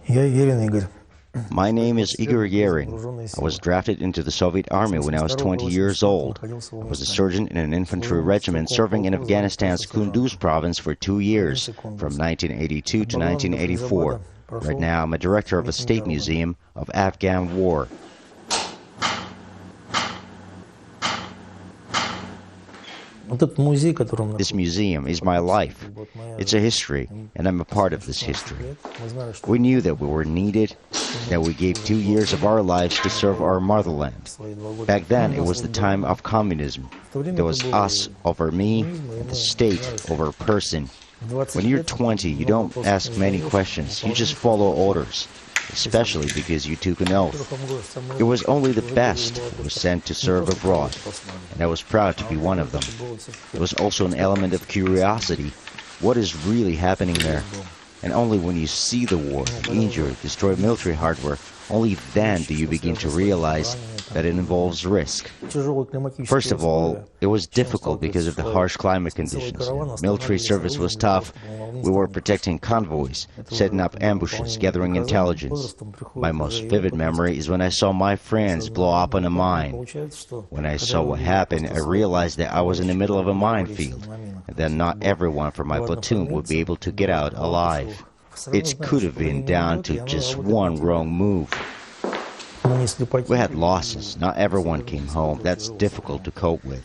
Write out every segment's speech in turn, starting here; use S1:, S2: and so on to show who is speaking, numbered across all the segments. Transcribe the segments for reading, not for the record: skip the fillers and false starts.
S1: Я Ерин Игорь.
S2: My name is Igor Yerin. I was drafted into the Soviet Army when I was 20 years old. I was a sergeant in an infantry regiment serving in Afghanistan's Kunduz province for 2 years, from 1982 to 1984. Right now, I'm a director of a state museum of Afghan war. This museum is my life. It's a history, and I'm a part of this history. We knew that we were needed, that we gave 2 years of our lives to serve our motherland. Back then, it was the time of communism. There was us over me, and the state over person. When you're 20, you don't ask many questions. You just follow orders, especially because you took an oath. It was only the best who was sent to serve abroad, and I was proud to be one of them. There was also an element of curiosity. What is really happening there? And only when you see the war, injure, destroy military hardware, only then do you begin to realize that it involves risk. First of all, it was difficult because of the harsh climate conditions. Military service was tough. We were protecting convoys, setting up ambushes, gathering intelligence. My most vivid memory is when I saw my friends blow up on a mine. When I saw what happened, I realized that I was in the middle of a minefield, and that not everyone from my platoon would be able to get out alive. It could have been down to just one wrong move. We had losses. Not everyone came home. That's difficult to cope with.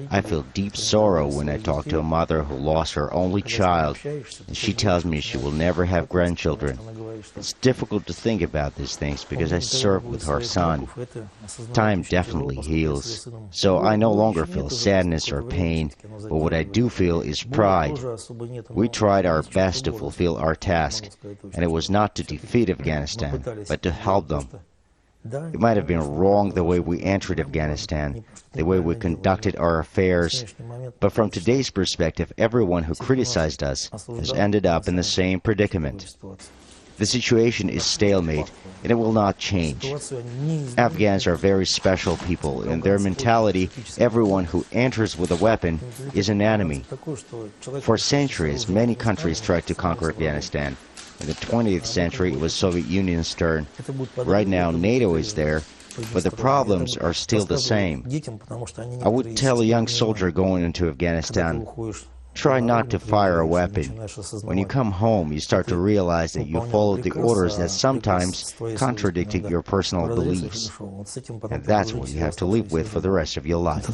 S2: I feel deep sorrow when I talk to a mother who lost her only child, and she tells me she will never have grandchildren. It's difficult to think about these things because I served with her son. Time definitely heals, so I no longer feel sadness or pain, but what I do feel is pride. We tried our best to fulfill our task, and it was not to defeat Afghanistan, but to help them. It might have been wrong the way we entered Afghanistan, the way we conducted our affairs, but from today's perspective, everyone who criticized us has ended up in the same predicament. The situation is stalemate, and it will not change. Afghans are very special people. In their mentality, everyone who enters with a weapon is an enemy. For centuries, many countries tried to conquer Afghanistan. In the 20th century, it was Soviet Union's turn. Right now, NATO is there, but the problems are still the same. I would tell a young soldier going into Afghanistan, try not to fire a weapon. When you come home, you start to realize that you followed the orders that sometimes contradicted your personal beliefs. And that's what you have to live with for the rest of your life.